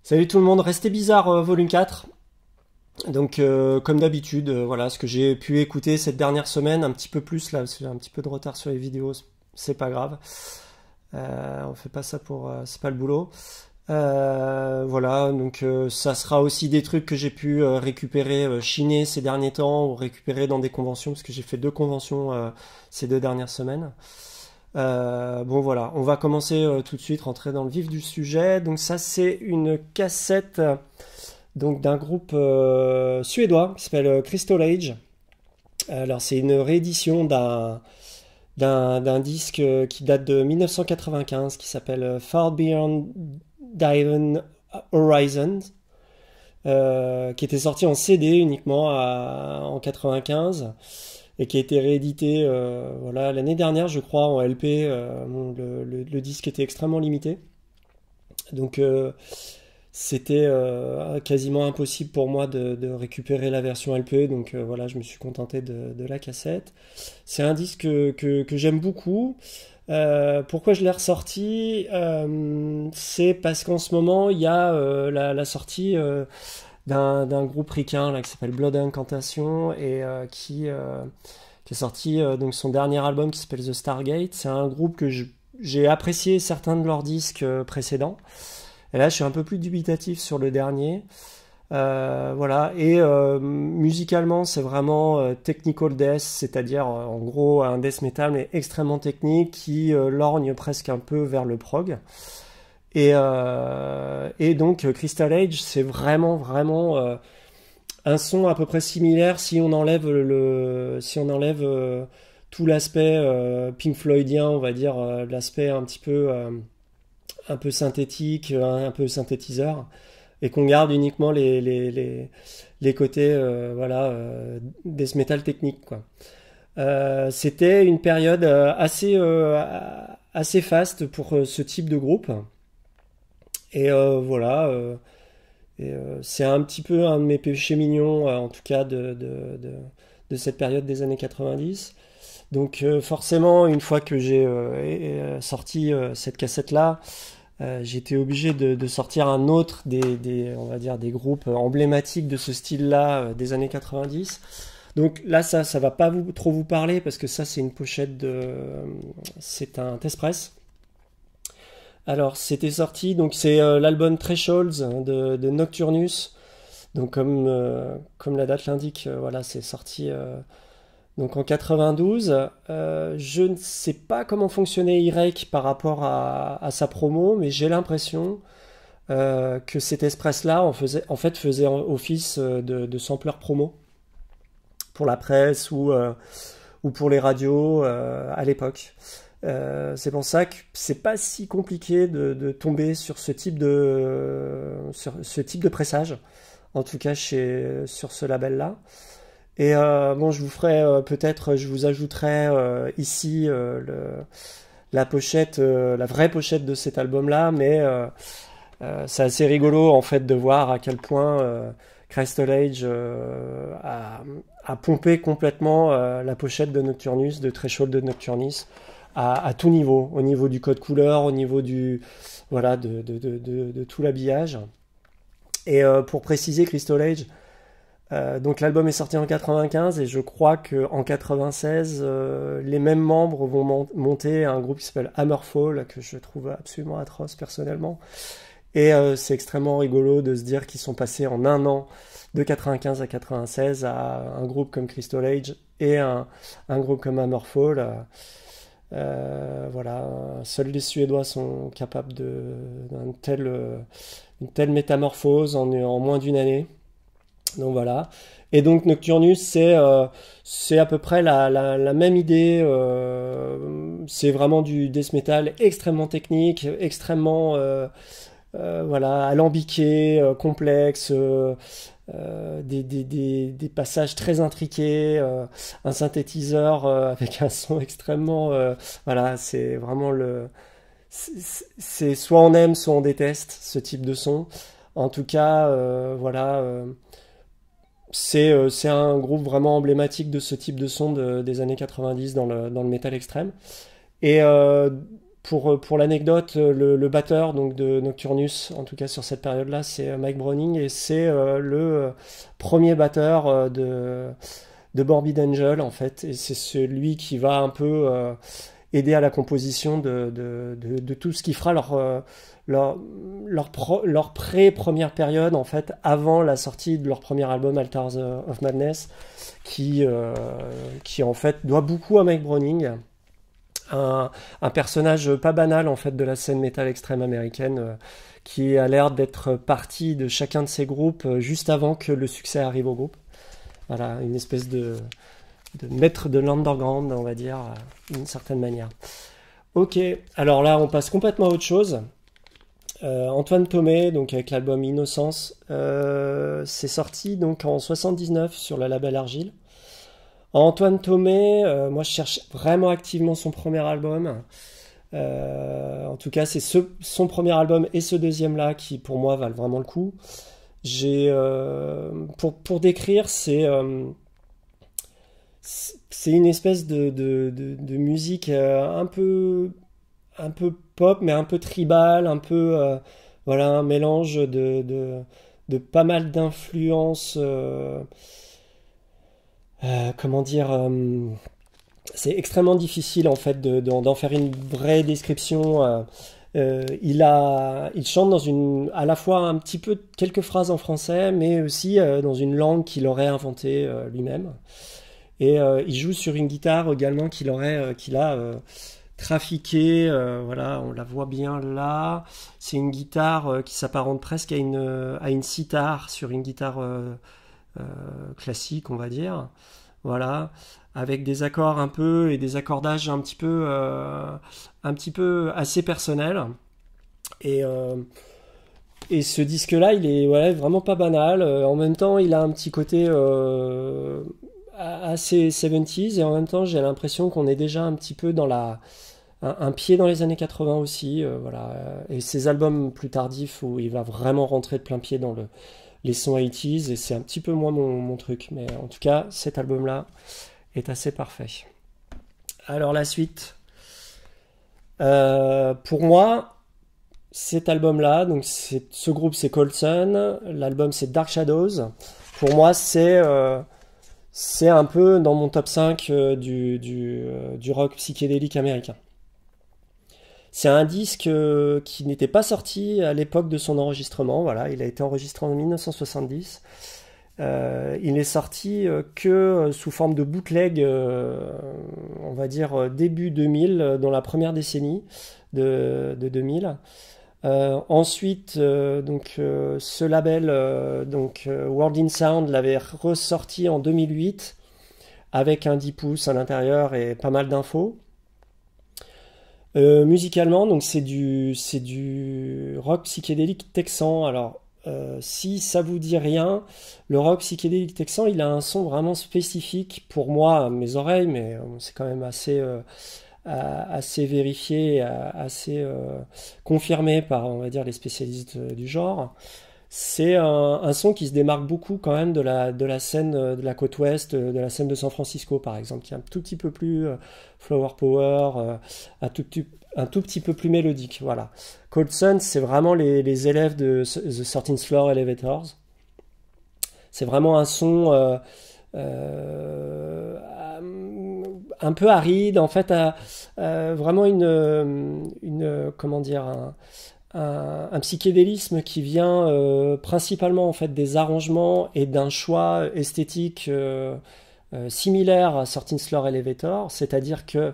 Salut tout le monde, Restez bizarre volume 4. Donc comme d'habitude, voilà ce que j'ai pu écouter cette dernière semaine, un petit peu plus là, parce que j'ai un petit peu de retard sur les vidéos, c'est pas grave. On fait pas ça pour, c'est pas le boulot. Voilà, donc ça sera aussi des trucs que j'ai pu récupérer, chiner ces derniers temps ou récupérer dans des conventions, parce que j'ai fait 2 conventions ces 2 dernières semaines. Bon voilà, on va commencer tout de suite, rentrer dans le vif du sujet. Donc ça c'est une cassette donc d'un groupe suédois qui s'appelle Crystal Age. Alors c'est une réédition d'un disque qui date de 1995 qui s'appelle Far Beyond Diven Horizons, qui était sorti en CD uniquement en 95 et qui a été réédité voilà, l'année dernière, je crois, en LP. Bon, le disque était extrêmement limité. Donc c'était quasiment impossible pour moi de récupérer la version LP. Donc voilà, je me suis contenté de la cassette. C'est un disque que j'aime beaucoup. Pourquoi je l'ai ressorti? C'est parce qu'en ce moment, il y a la sortie d'un groupe ricain là, qui s'appelle Blood Incantation et qui est sorti donc son dernier album qui s'appelle The Stargate. C'est un groupe que j'ai apprécié certains de leurs disques précédents. Et là, je suis un peu plus dubitatif sur le dernier. Voilà. Et musicalement, c'est vraiment technical death, c'est-à-dire en gros un death metal mais extrêmement technique qui lorgne presque un peu vers le prog. Et donc Crystal Age, c'est vraiment un son à peu près similaire si on enlève tout l'aspect Pink Floydien, on va dire l'aspect un peu synthétique, un peu synthétiseur, et qu'on garde uniquement les côtés voilà death metal technique quoi. C'était une période assez faste pour ce type de groupe. Et voilà, c'est un petit peu un de mes péchés mignons, en tout cas de cette période des années 90. Donc forcément, une fois que j'ai sorti cette cassette-là, j'étais obligé de sortir un autre on va dire des groupes emblématiques de ce style-là des années 90. Donc là, ça va pas trop vous parler parce que ça, c'est une pochette c'est un test press. Alors, c'était sorti, donc c'est l'album Thresholds de Nocturnus. Donc, comme la date l'indique, voilà, c'est sorti donc en 92. Je ne sais pas comment fonctionnait Irek par rapport à sa promo, mais j'ai l'impression que cet Express-là en fait faisait office de sampler promo pour la presse ou pour les radios à l'époque. C'est pour ça que c'est pas si compliqué de tomber sur sur ce type de pressage, en tout cas sur ce label-là. Et bon, je vous ferai peut-être, je vous ajouterai ici la pochette, la vraie pochette de cet album-là, mais c'est assez rigolo en fait de voir à quel point Crystal Age a pompé complètement la pochette de Nocturnus, de Threshold de Nocturnus, à tout niveau, au niveau du code couleur, au niveau voilà, de tout l'habillage. Et pour préciser, Crystal Age, donc l'album est sorti en 95 et je crois que en 96, les mêmes membres vont monter un groupe qui s'appelle Hammerfall, que je trouve absolument atroce personnellement. Et c'est extrêmement rigolo de se dire qu'ils sont passés en un an de 95 à 96 à un groupe comme Crystal Age et un groupe comme Hammerfall. Voilà, seuls les Suédois sont capables une telle métamorphose en moins d'une année. Donc voilà. Et donc Nocturnus, c'est à peu près la même idée. C'est vraiment du death metal extrêmement technique, extrêmement voilà, alambiqué, complexe. Des passages très intriqués, un synthétiseur avec un son extrêmement voilà, c'est vraiment c'est soit on aime soit on déteste ce type de son. En tout cas voilà, c'est un groupe vraiment emblématique de ce type de son des années 90 dans le métal extrême. Et pour l'anecdote, le batteur donc de Nocturnus, en tout cas sur cette période-là, c'est Mike Browning et c'est le premier batteur de Morbid Angel en fait. Et c'est celui qui va un peu aider à la composition de tout ce qui fera leur pré-première période en fait, avant la sortie de leur premier album Altars of Madness, qui en fait doit beaucoup à Mike Browning. Un personnage pas banal en fait de la scène métal extrême américaine qui a l'air d'être parti de chacun de ces groupes juste avant que le succès arrive au groupe. Voilà, une espèce de maître de l'underground, on va dire, d'une certaine manière. Ok, alors là on passe complètement à autre chose. Antoine Thomé, donc avec l'album Innocence, c'est sorti donc en 79 sur le label Argile. Antoine Thomé, moi je cherche vraiment activement son premier album. En tout cas, c'est son premier album et ce deuxième-là qui, pour moi, valent vraiment le coup. Pour décrire, c'est une espèce de musique un peu pop, mais un peu tribal, un peu voilà, un mélange de pas mal d'influences. Comment dire, c'est extrêmement difficile en fait d'en faire une vraie description. Il chante à la fois un petit peu quelques phrases en français, mais aussi dans une langue qu'il aurait inventée lui-même. Et il joue sur une guitare également qu'il a trafiquée. Voilà, on la voit bien là. C'est une guitare qui s'apparente presque à une sitar sur une guitare classique, on va dire. Voilà, avec des accords un peu et des accordages un petit peu assez personnels. Et ce disque-là, il est vraiment pas banal. En même temps, il a un petit côté assez 70s et en même temps, j'ai l'impression qu'on est déjà un petit peu dans un pied dans les années 80 aussi. Voilà. Et ces albums plus tardifs où il va vraiment rentrer de plein pied dans les sons 80s, et c'est un petit peu moins mon truc, mais en tout cas cet album là est assez parfait. Alors la suite, pour moi cet album là, donc ce groupe c'est Colson, l'album c'est Dark Shadows. Pour moi c'est un peu dans mon top 5 du rock psychédélique américain. C'est un disque qui n'était pas sorti à l'époque de son enregistrement. Voilà, il a été enregistré en 1970. Il n'est sorti que sous forme de bootleg, on va dire début 2000, dans la première décennie de 2000. Ensuite, ce label, World in Sound, l'avait ressorti en 2008 avec un 10 pouces à l'intérieur et pas mal d'infos. Musicalement, donc c'est du rock psychédélique texan. Alors, si ça vous dit rien, le rock psychédélique texan, il a un son vraiment spécifique pour moi, à mes oreilles, mais c'est quand même assez vérifié, assez confirmé par, on va dire, les spécialistes du genre. C'est un son qui se démarque beaucoup quand même de la scène de la côte ouest, de la scène de San Francisco par exemple, qui est un tout petit peu plus flower power, un tout petit peu plus mélodique. Voilà. Colson, c'est vraiment les élèves de The 13th Floor Elevators. C'est vraiment un son un peu aride, en fait, vraiment comment dire, un psychédélisme qui vient principalement en fait des arrangements et d'un choix esthétique similaire à 13th Floor Elevator, c'est-à-dire que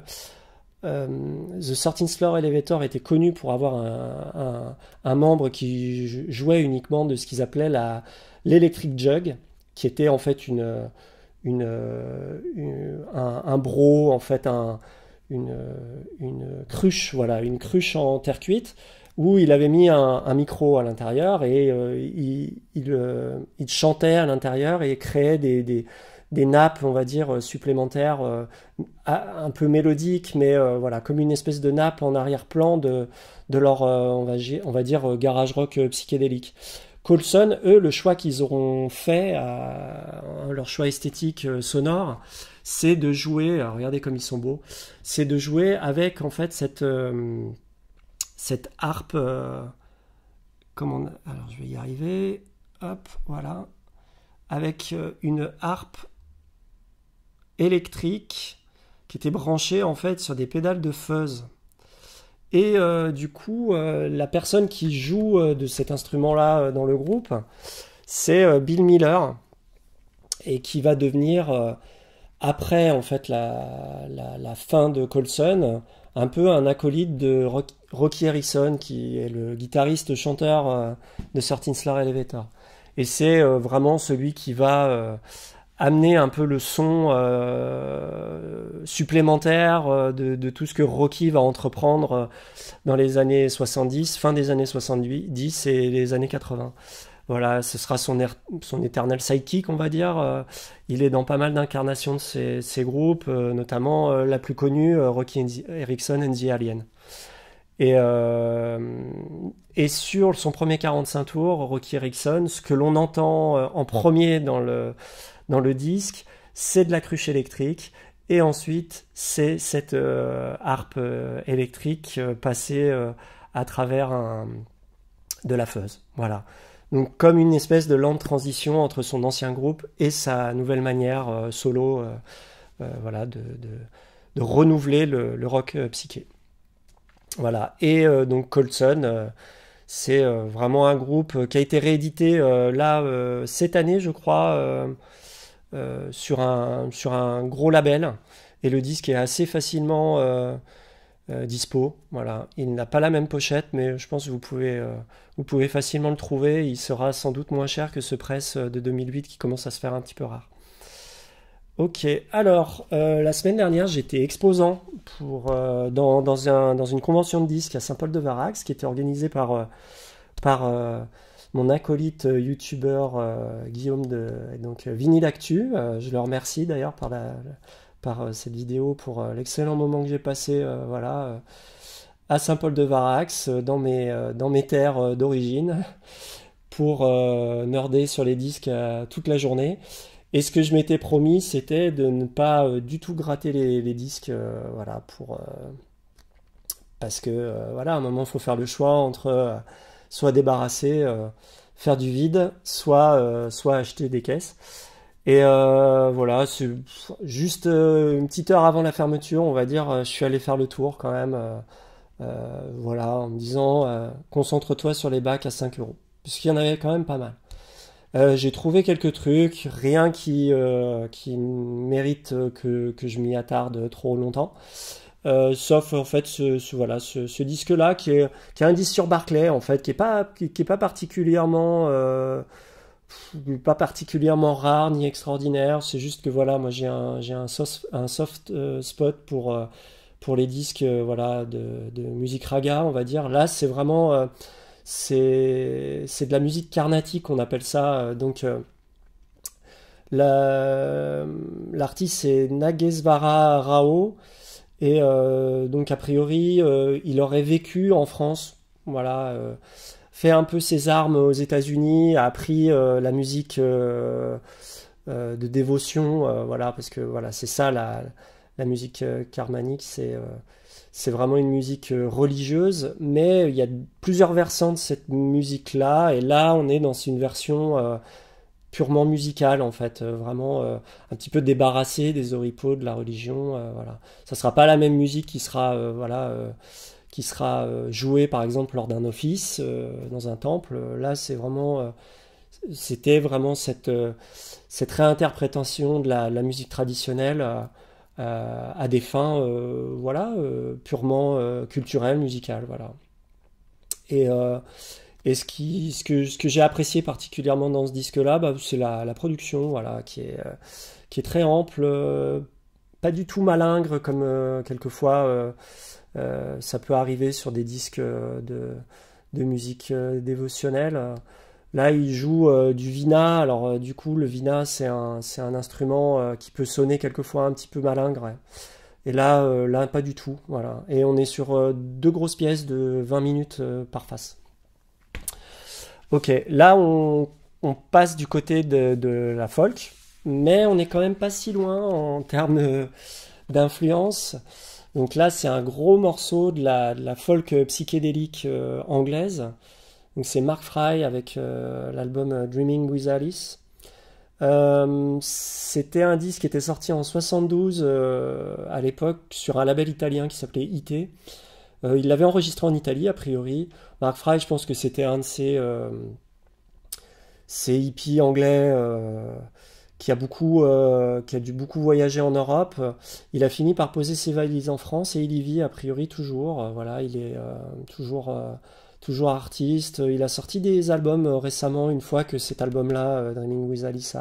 The 13th Floor Elevator était connu pour avoir un membre qui jouait uniquement de ce qu'ils appelaient l'electric jug, qui était en fait un bro, en fait une cruche, voilà, une cruche en terre cuite, où il avait mis un micro à l'intérieur et il chantait à l'intérieur et créait des nappes, on va dire, supplémentaires, un peu mélodiques, mais voilà, comme une espèce de nappe en arrière-plan de leur, on va dire, garage rock psychédélique. Colson, eux, le choix qu'ils auront fait, leur choix esthétique sonore, c'est de jouer, alors regardez comme ils sont beaux, c'est de jouer avec en fait cette harpe, alors je vais y arriver, hop, voilà, avec une harpe électrique qui était branchée en fait sur des pédales de fuzz. Et du coup, la personne qui joue de cet instrument-là dans le groupe, c'est Bill Miller, et qui va devenir, après en fait la fin de Colson, un peu un acolyte de Rocky Harrison, qui est le guitariste-chanteur de 13 Floor Elevator. Et c'est vraiment celui qui va amener un peu le son supplémentaire de tout ce que Rocky va entreprendre dans les années 70, fin des années 70 et les années 80. Voilà, ce sera son éternel sidekick, on va dire. Il est dans pas mal d'incarnations de ces groupes, notamment la plus connue, Rocky Erickson and the Alien. Et sur son premier 45 tours, Rocky Erickson, ce que l'on entend en premier dans le disque, c'est de la cruche électrique. Et ensuite, c'est cette harpe électrique passée à travers de la fuzz. Voilà. Donc comme une espèce de lente transition entre son ancien groupe et sa nouvelle manière solo, voilà, de renouveler le rock psyché. Voilà. Et donc Colson, c'est vraiment un groupe qui a été réédité cette année, je crois, sur un gros label. Et le disque est assez facilement dispo. Voilà. Il n'a pas la même pochette, mais je pense que vous pouvez facilement le trouver. Il sera sans doute moins cher que ce press de 2008 qui commence à se faire un petit peu rare. Ok, alors la semaine dernière j'étais exposant dans une convention de disques à Saint-Paul-de-Varax qui était organisée par mon acolyte youtubeur Guillaume donc Vinyl Actu. Je le remercie d'ailleurs par cette vidéo pour l'excellent moment que j'ai passé à Saint-Paul-de-Varax dans mes terres d'origine pour nerder sur les disques toute la journée. Et ce que je m'étais promis, c'était de ne pas du tout gratter les disques, parce que à un moment, il faut faire le choix entre soit débarrasser, faire du vide, soit acheter des caisses. Et voilà, c'est juste une petite heure avant la fermeture, on va dire, je suis allé faire le tour quand même, en me disant, concentre-toi sur les bacs à 5 euros, puisqu'il y en avait quand même pas mal. J'ai trouvé quelques trucs, rien qui mérite que je m'y attarde trop longtemps. Sauf en fait ce disque-là qui est un disque sur Barclay en fait, qui est pas particulièrement rare ni extraordinaire. C'est juste que voilà, moi j'ai un soft spot pour les disques de musique raga, on va dire. Là c'est vraiment c'est de la musique carnatique, on appelle ça. Donc l'artiste c'est Nagesvara Rao, et donc a priori il aurait vécu en France, fait un peu ses armes aux États-Unis, a appris la musique de dévotion, parce que c'est ça la musique carmanique, c'est vraiment une musique religieuse, mais il y a plusieurs versants de cette musique-là, et là on est dans une version purement musicale en fait, vraiment un petit peu débarrassée des oripeaux de la religion. Ça sera pas la même musique qui sera jouée par exemple lors d'un office dans un temple. Là c'était vraiment cette réinterprétation de la musique traditionnelle à des fins purement culturelles, musicales, voilà. Et ce que j'ai apprécié particulièrement dans ce disque-là, c'est la production, qui est très ample, pas du tout malingre comme quelquefois ça peut arriver sur des disques de musique dévotionnelle. Là, il joue du vina. Alors, du coup, le vina, c'est un instrument qui peut sonner quelquefois un petit peu malingre. Ouais. Et là, pas du tout. Voilà. Et on est sur deux grosses pièces de 20 minutes par face. Ok, là, on passe du côté de la folk. mais on n'est quand même pas si loin en termes d'influence. Donc là, c'est un gros morceau de la folk psychédélique anglaise. Donc c'est Mark Fry avec l'album Dreaming with Alice. C'était un disque qui était sorti en 72 à l'époque sur un label italien qui s'appelait IT. Il l'avait enregistré en Italie a priori. Mark Fry, je pense que c'était un de ces hippies anglais qui a dû beaucoup voyager en Europe. Il a fini par poser ses valises en France et il y vit a priori toujours. Voilà, il est toujours artiste. Il a sorti des albums récemment, une fois que cet album-là, Dreaming with Alice,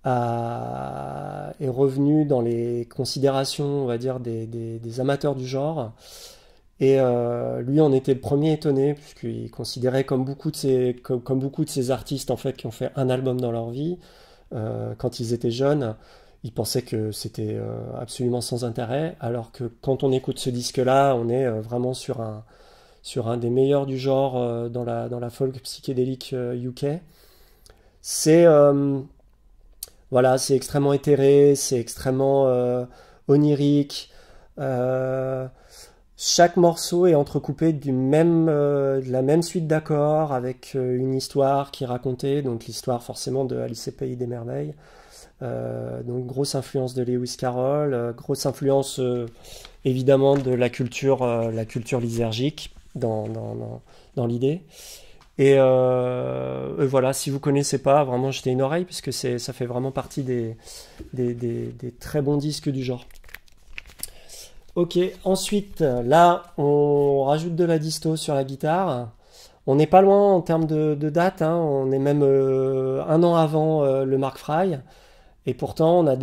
est revenu dans les considérations, on va dire, des amateurs du genre. Et lui en était le premier étonné, puisqu'il considérait comme beaucoup de ces artistes en fait qui ont fait un album dans leur vie, quand ils étaient jeunes, ils pensaient que c'était absolument sans intérêt, alors que quand on écoute ce disque-là, on est vraiment sur un des meilleurs du genre dans la folk psychédélique UK. C'est voilà, c'est extrêmement éthéré, c'est extrêmement onirique. Euh, Chaque morceau est entrecoupé de la même suite d'accords avec une histoire qui est racontée, donc l'histoire forcément de Alice et Pays des Merveilles. Donc grosse influence de Lewis Carroll, grosse influence évidemment de la culture lysergique dans l'idée. Et voilà, si vous connaissez pas, vraiment jetez une oreille parce que ça fait vraiment partie des très bons disques du genre. Ok, ensuite, là, on rajoute de la disto sur la guitare. On n'est pas loin en termes de date, hein. On est même un an avant le Mark Fry. Et pourtant, là,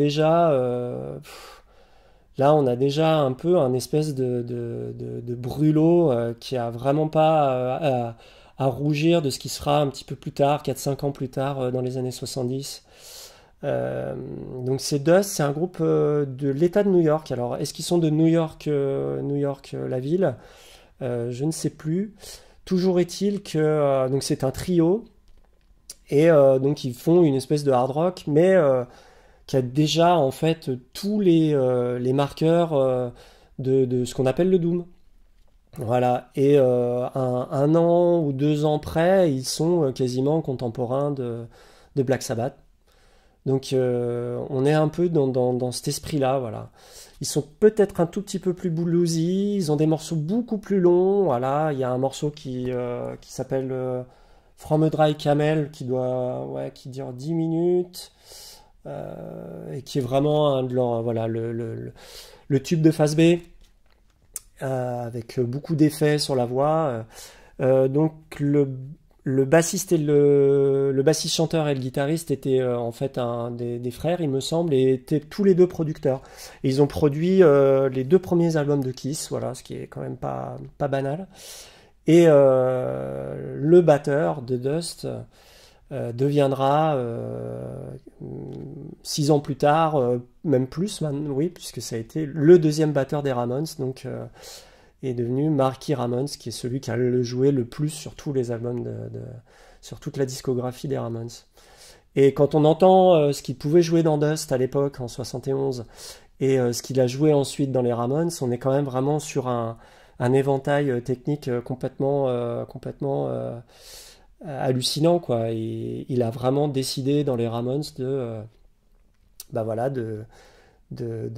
on a déjà un peu un espèce de brûlot qui a vraiment pas à rougir de ce qui sera un petit peu plus tard, 4-5 ans plus tard, dans les années 70. Euh, donc c'est Dust, c'est un groupe de l'État de New York. Alors, est-ce qu'ils sont de New York la ville? Je ne sais plus. Toujours est-il que donc c'est un trio et donc ils font une espèce de hard rock, mais qui a déjà en fait tous les marqueurs de ce qu'on appelle le doom. Voilà. Et un an ou 2 ans près, ils sont quasiment contemporains de Black Sabbath. Donc on est un peu dans cet esprit-là, voilà. Ils sont peut-être un tout petit peu plus bluesy, ils ont des morceaux beaucoup plus longs, voilà. Il y a un morceau qui s'appelle From a Dry Camel, qui dure 10 minutes, et qui est vraiment un de leurs, voilà, le tube de phase B, avec beaucoup d'effets sur la voix. Donc le bassiste le bassiste chanteur et le guitariste étaient en fait des frères, il me semble, et étaient tous les deux producteurs. Et ils ont produit les 2 premiers albums de Kiss, voilà, ce qui est quand même pas banal. Et le batteur de Dust deviendra 6 ans plus tard, même plus, oui, puisque ça a été le deuxième batteur des Ramones, donc est devenu Marky Ramones, qui est celui qui a le joué le plus sur tous les albums sur toute la discographie des Ramones. Et quand on entend ce qu'il pouvait jouer dans Dust à l'époque, en 71, et ce qu'il a joué ensuite dans les Ramones, on est quand même vraiment sur un éventail technique complètement hallucinant, quoi. Et il a vraiment décidé dans les Ramones bah voilà, de, de,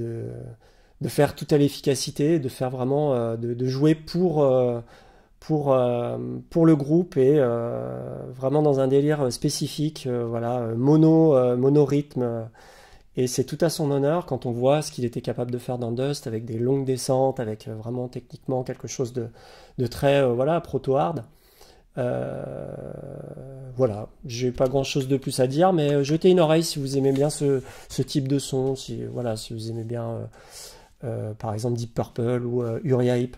de faire tout à l'efficacité, de faire vraiment, de jouer pour le groupe et vraiment dans un délire spécifique, voilà, mono-rythme. Et c'est tout à son honneur quand on voit ce qu'il était capable de faire dans Dust avec des longues descentes, avec vraiment techniquement quelque chose de très voilà, proto-hard. Euh, voilà, j'ai pas grand chose de plus à dire, mais jetez une oreille si vous aimez bien ce type de son, voilà, si vous aimez bien par exemple Deep Purple ou Uriah Heep.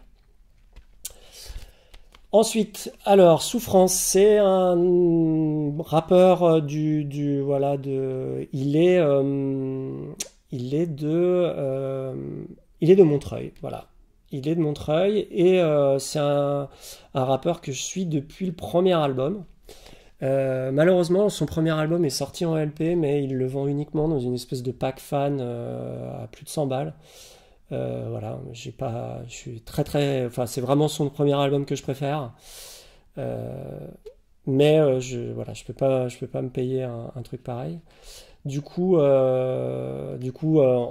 Ensuite, alors Souffrance, c'est un rappeur voilà, il est de Montreuil, voilà. Il est de Montreuil et c'est un rappeur que je suis depuis le premier album. Malheureusement, son premier album est sorti en LP, mais il le vend uniquement dans une espèce de pack fan à plus de 100 balles. Voilà, j'ai pas, je suis enfin, c'est vraiment son premier album que je préfère. Euh, mais voilà, je peux pas me payer un truc pareil.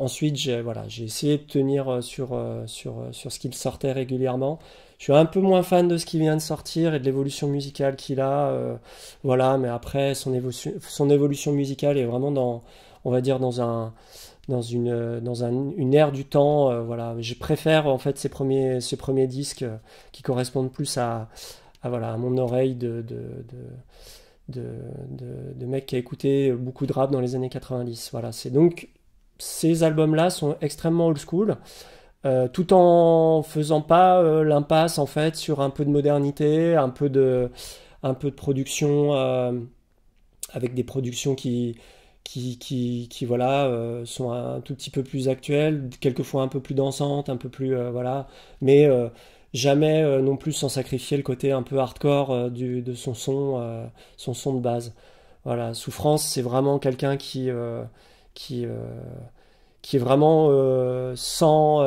Ensuite, j'ai essayé de tenir sur ce qu'il sortait régulièrement. Je suis un peu moins fan de ce qui vient de sortir et de l'évolution musicale qu'il a. Voilà, mais après, son évolution musicale est vraiment on va dire, une ère du temps. Voilà, je préfère en fait ces premiers disques qui correspondent plus voilà, à mon oreille de mec qui a écouté beaucoup de rap dans les années 90. Voilà, c'est donc ces albums-là sont extrêmement old school, tout en faisant pas l'impasse en fait sur un peu de modernité, un peu de production avec des productions qui voilà sont un tout petit peu plus actuelles, quelquefois un peu plus dansantes, un peu plus voilà, mais jamais non plus sans sacrifier le côté un peu hardcore de son son de base. Voilà, Souffrance, c'est vraiment quelqu'un qui, euh, qui est vraiment sans.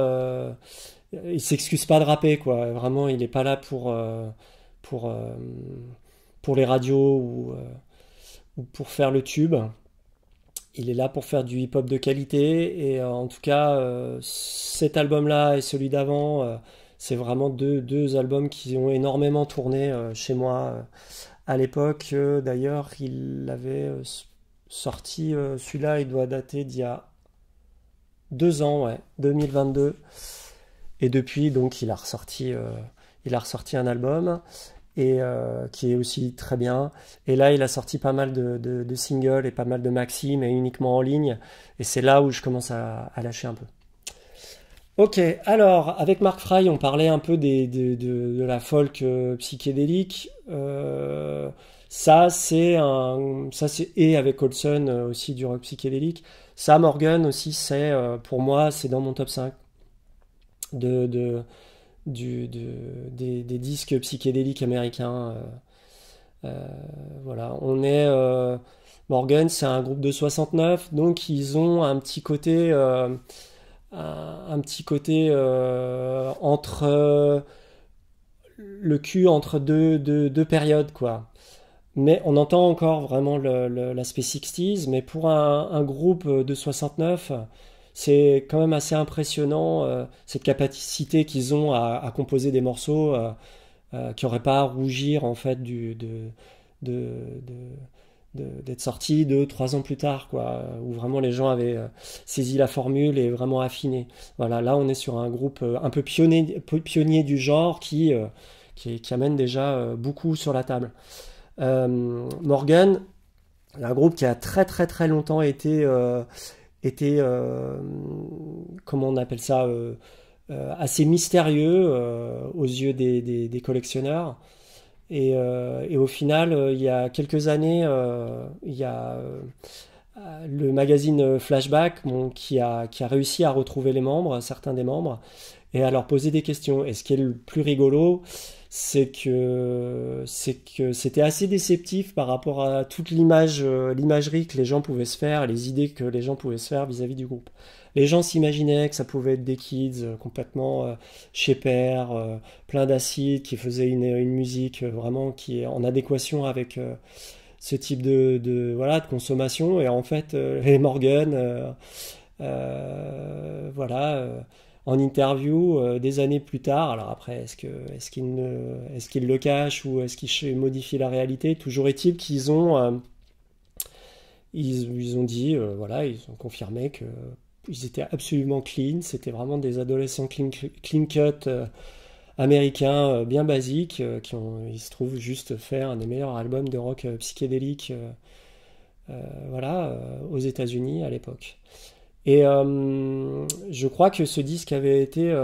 Il s'excuse pas de rapper, quoi. Vraiment, il est pas là pour, euh, pour les radios ou pour faire le tube. Il est là pour faire du hip-hop de qualité. Et en tout cas, cet album-là et celui d'avant, c'est vraiment deux albums qui ont énormément tourné chez moi à l'époque. D'ailleurs, il avait sorti, celui-là, il doit dater d'il y a 2 ans, ouais, 2022. Et depuis, donc, il a ressorti un album et qui est aussi très bien. Et là, il a sorti pas mal de singles et pas mal de maxi, mais uniquement en ligne. Et c'est là où je commence à lâcher un peu. Ok, alors avec Mark Fry, on parlait un peu de la folk psychédélique. Et avec Olson aussi du rock psychédélique. Ça, Morgan aussi, pour moi, c'est dans mon top 5 de, de, des disques psychédéliques américains. Euh, voilà, Morgan, c'est un groupe de 69, donc ils ont un petit côté le cul entre deux périodes, quoi. Mais on entend encore vraiment l'aspect 60s, mais pour un groupe de 69, c'est quand même assez impressionnant cette capacité qu'ils ont à composer des morceaux qui n'auraient pas à rougir en fait de, d'être sortis 2, 3 ans plus tard, quoi, où vraiment les gens avaient saisi la formule et vraiment affiné. Voilà, là on est sur un groupe un peu pionnier du genre qui amène déjà beaucoup sur la table. Morgan, un groupe qui a très très très longtemps été comment on appelle ça, assez mystérieux aux yeux des collectionneurs. Et au final, il y a quelques années, il y a le magazine Flashback qui a réussi à retrouver certains des membres, et à leur poser des questions. Et ce qui est le plus rigolo, c'est que c'était assez déceptif par rapport à toute l'imagerie que les gens pouvaient se faire, et les idées que les gens pouvaient se faire vis-à-vis du groupe. Les gens s'imaginaient que ça pouvait être des kids complètement chez père, plein d'acide, qui faisaient une musique vraiment qui est en adéquation avec ce type voilà, de consommation. Et en fait, les Morgan, voilà, en interview des années plus tard. Alors après, est-ce qu'ils le cachent ou est-ce qu'ils modifient la réalité? Toujours est-il ils ont dit, voilà, ils ont confirmé que ils étaient absolument clean. C'était vraiment des adolescents clean cut américains bien basiques il se trouve, juste fait un des meilleurs albums de rock psychédélique voilà, aux États-Unis à l'époque. Et je crois que ce disque avait été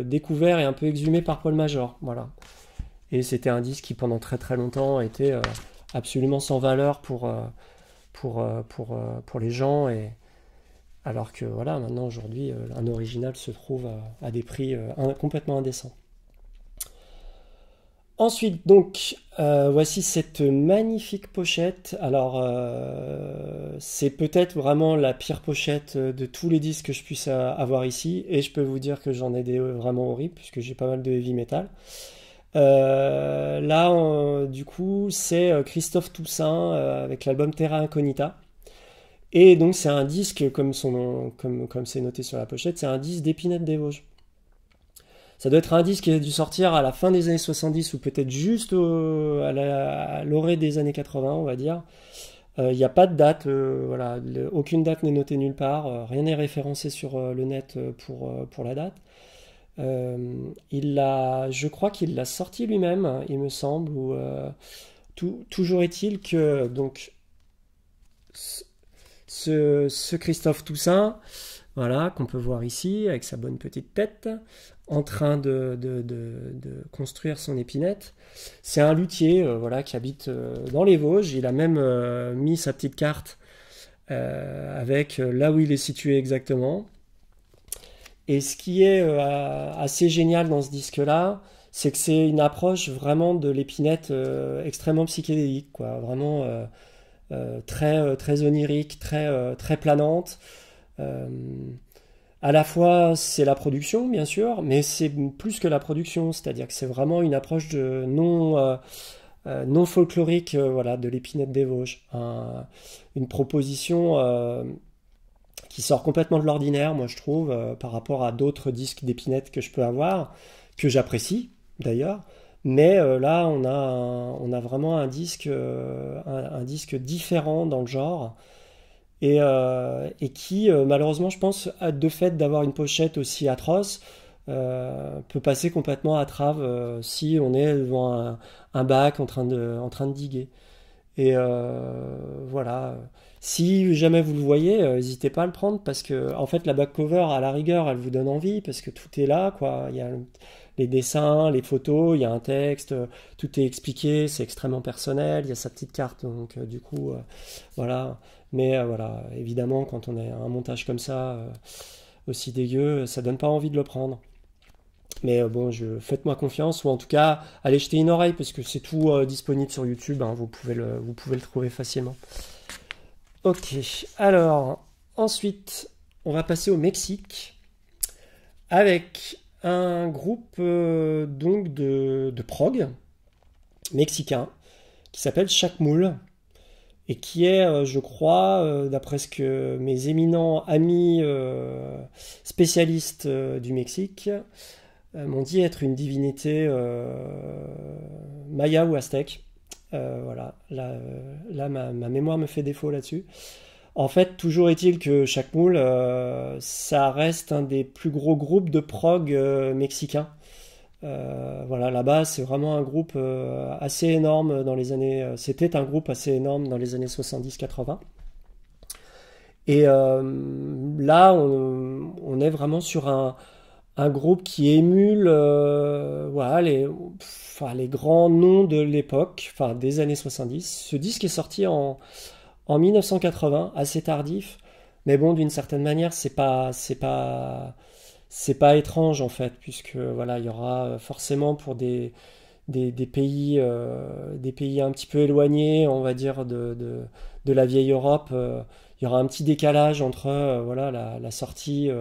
découvert et un peu exhumé par Paul Major. Voilà. Et c'était un disque qui, pendant très très longtemps, était absolument sans valeur pour les gens. Alors que, voilà, maintenant, aujourd'hui, un original se trouve à des prix complètement indécents. Ensuite, donc, voici cette magnifique pochette. Alors, c'est peut-être vraiment la pire pochette de tous les disques que je puisse avoir ici. Et je peux vous dire que j'en ai des vraiment horribles, puisque j'ai pas mal de heavy metal. Là, du coup, c'est Christophe Toussaint avec l'album Terra Incognita. Et donc, c'est un disque, comme son nom, comme c'est noté sur la pochette, c'est un disque d'Épinette des Vosges. Ça doit être un disque qui a dû sortir à la fin des années 70 ou peut-être juste à l'orée des années 80, on va dire. Il n'y a pas de date, voilà, aucune date n'est notée nulle part, rien n'est référencé sur le net pour la date. Je crois qu'il l'a sorti lui-même, il me semble, ou toujours est-il que donc ce Christophe Toussaint, voilà, qu'on peut voir ici, avec sa bonne petite tête, en train de construire son épinette. C'est un luthier, voilà, qui habite dans les Vosges. Il a même mis sa petite carte avec là où il est situé exactement. Et ce qui est assez génial dans ce disque-là, c'est que c'est une approche vraiment de l'épinette extrêmement psychédélique, quoi. Vraiment très onirique, très planante. Euh, à la fois, c'est la production, bien sûr, mais c'est plus que la production, c'est-à-dire que c'est vraiment une approche non folklorique, voilà, de l'épinette des Vosges. Une proposition qui sort complètement de l'ordinaire, moi je trouve, par rapport à d'autres disques d'épinette que je peux avoir, que j'apprécie d'ailleurs. Mais là, on a vraiment un disque, un disque différent dans le genre et qui, malheureusement, je pense, de fait d'avoir une pochette aussi atroce, peut passer complètement à trave si on est devant un bac en train de diguer. Et voilà. Si jamais vous le voyez, n'hésitez pas à le prendre parce que, en fait, la back cover, à la rigueur, elle vous donne envie parce que tout est là, quoi. Il y a les dessins, les photos, il y a un texte, tout est expliqué, c'est extrêmement personnel, il y a sa petite carte, donc du coup, voilà. Mais voilà, évidemment, quand on a un montage comme ça, aussi dégueu, ça donne pas envie de le prendre. Mais bon, faites-moi confiance, ou en tout cas, allez jeter une oreille, parce que c'est tout disponible sur YouTube, hein, vous pouvez le trouver facilement. Ok, alors, ensuite, on va passer au Mexique, avec un groupe donc de prog mexicain, qui s'appelle Chacmoul, et qui est, je crois, d'après ce que mes éminents amis spécialistes du Mexique m'ont dit être une divinité maya ou aztèque. Voilà, là ma mémoire me fait défaut là-dessus. En fait, toujours est-il que Chacmoul, ça reste un des plus gros groupes de prog mexicains. Voilà, là-bas, c'est vraiment un groupe assez énorme dans les années. C'était un groupe assez énorme dans les années 70-80. Et là, on est vraiment sur un groupe qui émule voilà, les grands noms de l'époque, enfin des années 70. Ce disque est sorti en 1980, assez tardif, mais bon, d'une certaine manière, c'est pas étrange en fait, puisque voilà, il y aura forcément pour des pays un petit peu éloignés, on va dire, de la vieille Europe, il y aura un petit décalage entre voilà, la sortie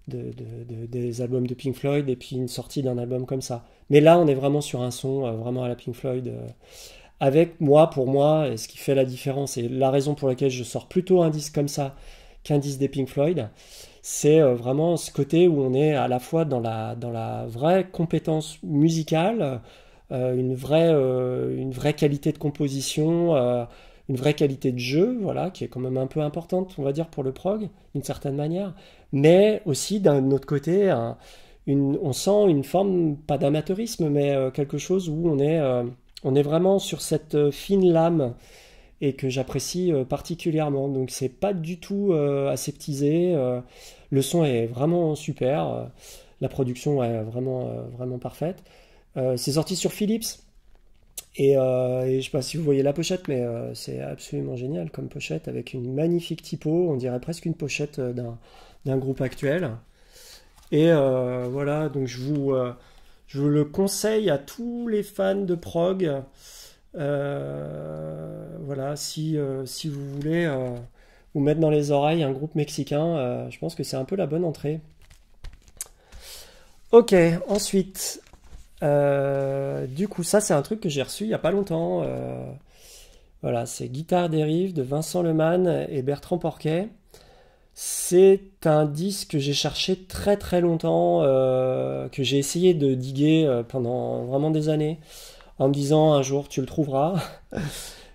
des albums de Pink Floyd et puis une sortie d'un album comme ça. Mais là, on est vraiment sur un son vraiment à la Pink Floyd. Avec moi, pour moi, et ce qui fait la différence et la raison pour laquelle je sors plutôt un disque comme ça qu'un disque des Pink Floyd, c'est vraiment ce côté où on est à la fois dans la vraie compétence musicale, une vraie qualité de composition, une vraie qualité de jeu, voilà, qui est quand même un peu importante, on va dire, pour le prog, d'une certaine manière, mais aussi d'un autre côté, on sent une forme, pas d'amateurisme, mais quelque chose où on est vraiment sur cette fine lame et que j'apprécie particulièrement. Donc c'est pas du tout aseptisé. Le son est vraiment super. La production est vraiment parfaite. C'est sorti sur Philips. Et je sais pas si vous voyez la pochette, mais c'est absolument génial comme pochette avec une magnifique typo. On dirait presque une pochette d'un groupe actuel. Et voilà, donc Je le conseille à tous les fans de prog. Voilà, si vous voulez vous mettre dans les oreilles un groupe mexicain, je pense que c'est un peu la bonne entrée. Ok, ensuite, du coup, ça c'est un truc que j'ai reçu il n'y a pas longtemps. Voilà, c'est Guitare Dérive de Vincent Lemann et Bertrand Porquet. C'est un disque que j'ai cherché très très longtemps, que j'ai essayé de diguer pendant vraiment des années, en me disant un jour tu le trouveras.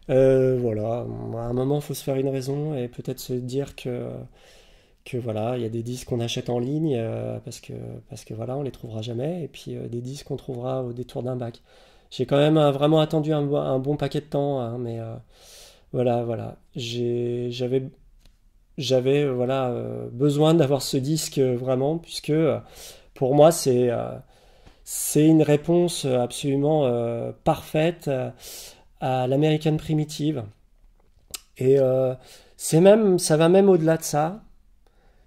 Voilà, à un moment il faut se faire une raison et peut-être se dire que voilà, il y a des disques qu'on achète en ligne parce que voilà, on les trouvera jamais, et puis des disques qu'on trouvera au détour d'un bac. J'ai quand même vraiment attendu un bon paquet de temps, hein, mais voilà. J'avais voilà, besoin d'avoir ce disque vraiment, puisque pour moi c'est une réponse absolument parfaite à l'American Primitive. Et ça va même au-delà de ça.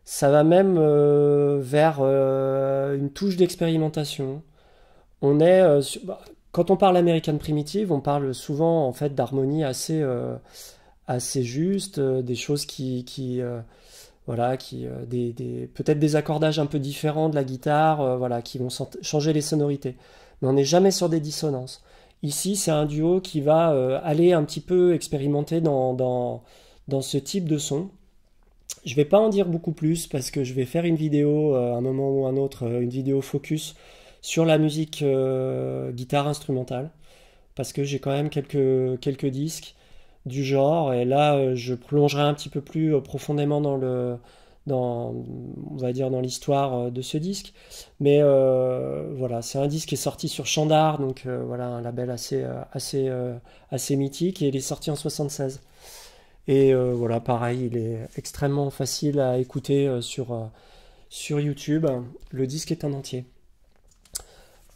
Ça va même vers une touche d'expérimentation. Quand on parle American Primitive, on parle souvent en fait d'harmonie assez juste, des choses voilà, peut-être des accordages un peu différents de la guitare, voilà, qui vont changer les sonorités. Mais on n'est jamais sur des dissonances. Ici, c'est un duo qui va aller un petit peu expérimenter dans ce type de son. Je vais pas en dire beaucoup plus parce que je vais faire une vidéo à un moment ou un autre, une vidéo focus sur la musique guitare instrumentale, parce que j'ai quand même quelques disques du genre, et là je plongerai un petit peu plus profondément on va dire dans l'histoire de ce disque. Mais voilà, c'est un disque qui est sorti sur Chandar, donc voilà, un label assez mythique, et il est sorti en 76. Et voilà, pareil, il est extrêmement facile à écouter sur YouTube. Le disque est en entier.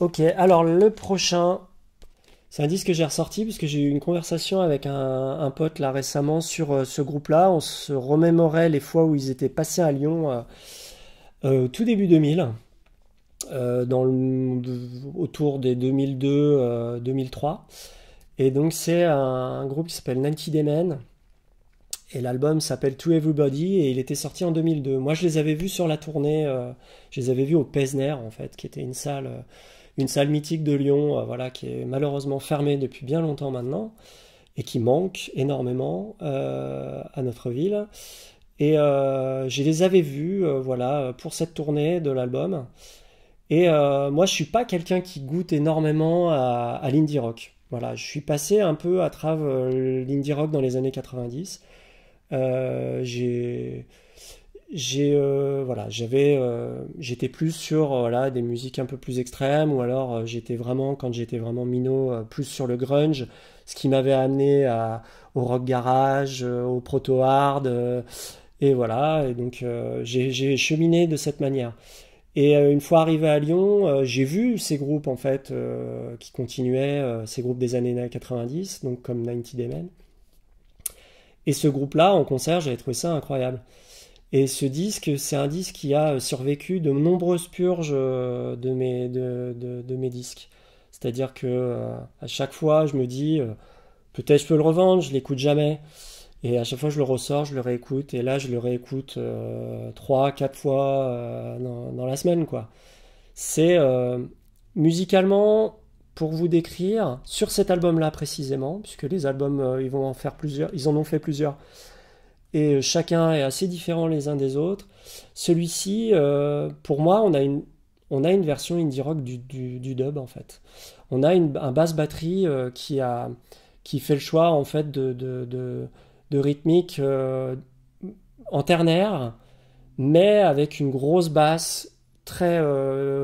Ok, alors le prochain, c'est un disque que j'ai ressorti puisque j'ai eu une conversation avec un pote là récemment sur ce groupe-là. On se remémorait les fois où ils étaient passés à Lyon tout début 2000, autour des 2002-2003. Et donc c'est un groupe qui s'appelle 90 Day Men. Et l'album s'appelle To Everybody et il était sorti en 2002. Moi, je les avais vus sur la tournée, je les avais vus au Pesner, en fait, qui était une salle mythique de Lyon, voilà, qui est malheureusement fermée depuis bien longtemps maintenant et qui manque énormément à notre ville. Et je les avais vus, voilà, pour cette tournée de l'album. Et moi, je suis pas quelqu'un qui goûte énormément à l'indie rock. Voilà, je suis passé un peu à travers l'indie rock dans les années 90. Voilà, j'étais plus sur voilà, des musiques un peu plus extrêmes, ou alors quand j'étais vraiment minot, plus sur le grunge, ce qui m'avait amené au rock garage, au proto hard, et voilà, et donc j'ai cheminé de cette manière. Et une fois arrivé à Lyon, j'ai vu ces groupes en fait qui continuaient, ces groupes des années 90, donc comme 90 Day Men. Et ce groupe-là, en concert, j'avais trouvé ça incroyable. Et ce disque, c'est un disque qui a survécu de nombreuses purges de mes disques. C'est-à-dire que à chaque fois, je me dis, peut-être je peux le revendre, je l'écoute jamais. Et à chaque fois, je le ressors, je le réécoute. Et là, je le réécoute 3, 4 fois dans la semaine, quoi. C'est musicalement, pour vous décrire, sur cet album-là précisément, puisque les albums, ils en ont fait plusieurs, et chacun est assez différent les uns des autres. Celui-ci, pour moi, on a une version indie rock du dub, en fait. On a un basse batterie qui fait le choix, en fait, de rythmique en ternaire, mais avec une grosse basse très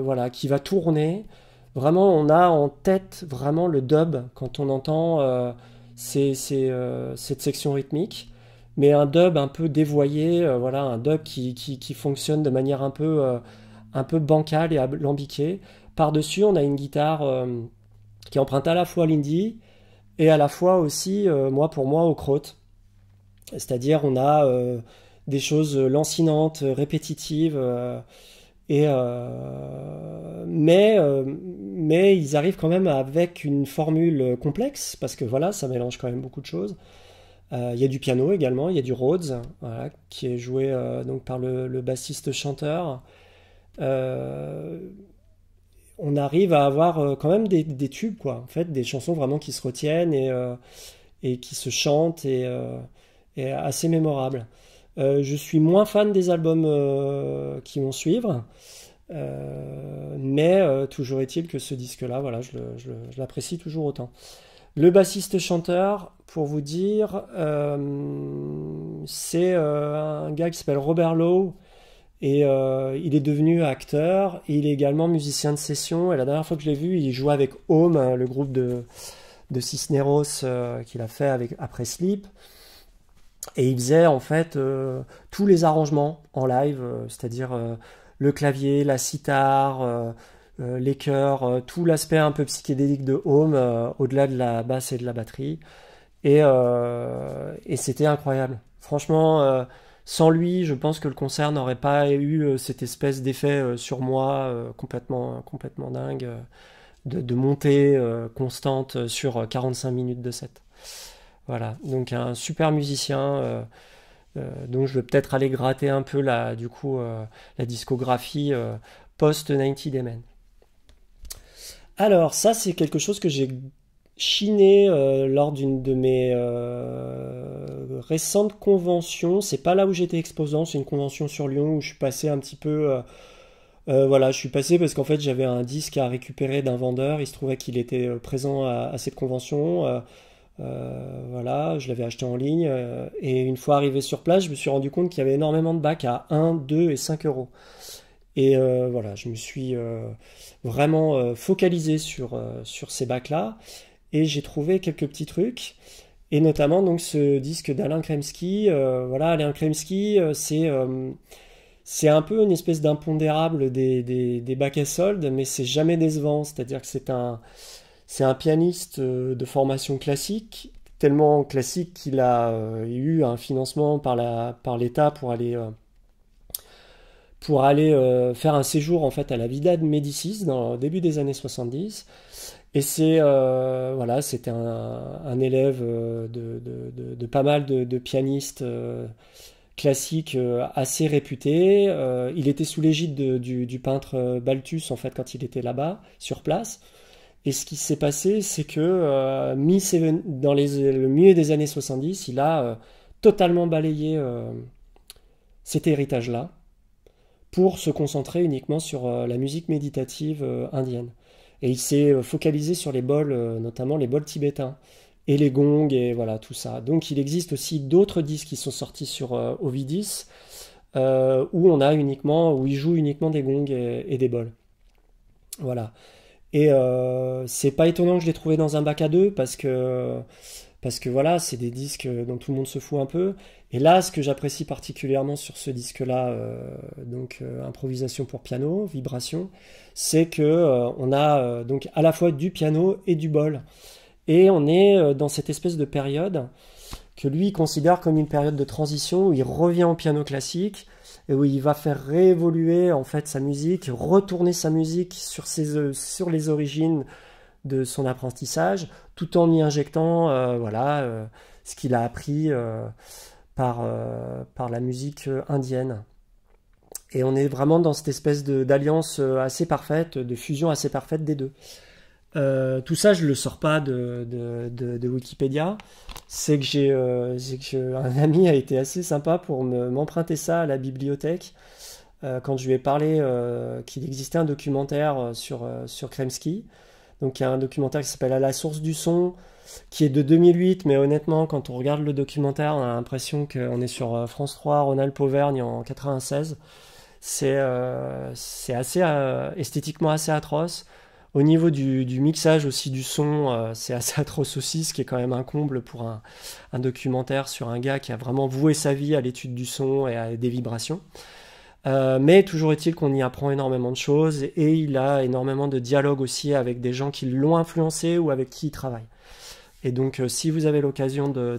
voilà, qui va tourner. Vraiment, on a en tête vraiment le dub quand on entend cette section rythmique, mais un dub un peu dévoyé, voilà, un dub qui fonctionne de manière un peu bancale et alambiquée. Par-dessus, on a une guitare qui emprunte à la fois l'indie et à la fois aussi, pour moi, au crotte. C'est-à-dire, on a des choses lancinantes, répétitives, Et, mais ils arrivent quand même avec une formule complexe, parce que voilà, ça mélange quand même beaucoup de choses. Il y a du piano également, il y a du Rhodes, voilà, qui est joué donc par le bassiste-chanteur. Euh, on arrive à avoir quand même des tubes, quoi. En fait, des chansons vraiment qui se retiennent et qui se chantent et assez mémorables. Je suis moins fan des albums qui vont suivre, mais toujours est-il que ce disque-là, voilà, je l'apprécie toujours autant. Le bassiste-chanteur, pour vous dire, c'est un gars qui s'appelle Robert Lowe, et il est devenu acteur, et il est également musicien de session. Et la dernière fois que je l'ai vu, il jouait avec Home, le groupe de Cisneros qu'il a fait après Sleep. Et il faisait en fait tous les arrangements en live, c'est-à-dire le clavier, la sitar, les chœurs, tout l'aspect un peu psychédélique de Home, au-delà de la basse et de la batterie. Et c'était incroyable. Franchement, sans lui, je pense que le concert n'aurait pas eu cette espèce d'effet sur moi complètement dingue, de montée constante sur 45 minutes de set. Voilà, donc un super musicien. Donc je vais peut-être aller gratter un peu la discographie post-90 Demen. Alors ça c'est quelque chose que j'ai chiné lors d'une de mes récentes conventions. C'est pas là où j'étais exposant, c'est une convention sur Lyon où je suis passé un petit peu. Voilà, je suis passé parce qu'en fait j'avais un disque à récupérer d'un vendeur. Il se trouvait qu'il était présent à cette convention. Voilà, je l'avais acheté en ligne et une fois arrivé sur place, je me suis rendu compte qu'il y avait énormément de bacs à 1, 2 et 5 euros. Et voilà, je me suis vraiment focalisé sur ces bacs-là et j'ai trouvé quelques petits trucs. Et notamment donc ce disque d'Alain Kremski. Voilà, Alain Kremski, c'est un peu une espèce d'impondérable des bacs à soldes, mais c'est jamais décevant. C'est-à-dire que c'est un pianiste de formation classique, tellement classique qu'il a eu un financement par l'État pour aller faire un séjour en fait à la Vida de Médicis dans le début des années 70. Et voilà, c'était un élève de pas mal de pianistes classiques assez réputés. Il était sous l'égide du peintre Balthus en fait quand il était là-bas sur place. Et ce qui s'est passé, c'est que dans le milieu des années 70, il a totalement balayé cet héritage-là pour se concentrer uniquement sur la musique méditative indienne. Et il s'est focalisé sur les bols, notamment les bols tibétains, et les gongs, et voilà, tout ça. Donc il existe aussi d'autres disques qui sont sortis sur Ovidis, où il joue uniquement des gongs et des bols. Voilà. Et c'est pas étonnant que je l'ai trouvé dans un bac à deux parce que voilà, c'est des disques dont tout le monde se fout un peu. Et là, ce que j'apprécie particulièrement sur ce disque-là, improvisation pour piano, vibration, c'est que on a donc à la fois du piano et du bol. Et on est dans cette espèce de période que lui considère comme une période de transition où il revient au piano classique et où il va faire réévoluer en fait sa musique, retourner sa musique sur les origines de son apprentissage, tout en y injectant ce qu'il a appris par la musique indienne. Et on est vraiment dans cette espèce d'alliance assez parfaite, de fusion assez parfaite des deux. Tout ça, je le sors pas de Wikipédia. C'est que un ami a été assez sympa pour m'emprunter ça à la bibliothèque quand je lui ai parlé qu'il existait un documentaire sur Kremski. Donc il y a un documentaire qui s'appelle À la source du son, qui est de 2008, mais honnêtement, quand on regarde le documentaire, on a l'impression qu'on est sur France 3, Rhône-Alpes-Auvergne en 96. C'est assez esthétiquement assez atroce. Au niveau du mixage aussi du son, c'est assez atroce aussi, ce qui est quand même un comble pour un documentaire sur un gars qui a vraiment voué sa vie à l'étude du son et à des vibrations. Mais toujours est-il qu'on y apprend énormément de choses et il a énormément de dialogues aussi avec des gens qui l'ont influencé ou avec qui il travaille. Et donc si vous avez l'occasion de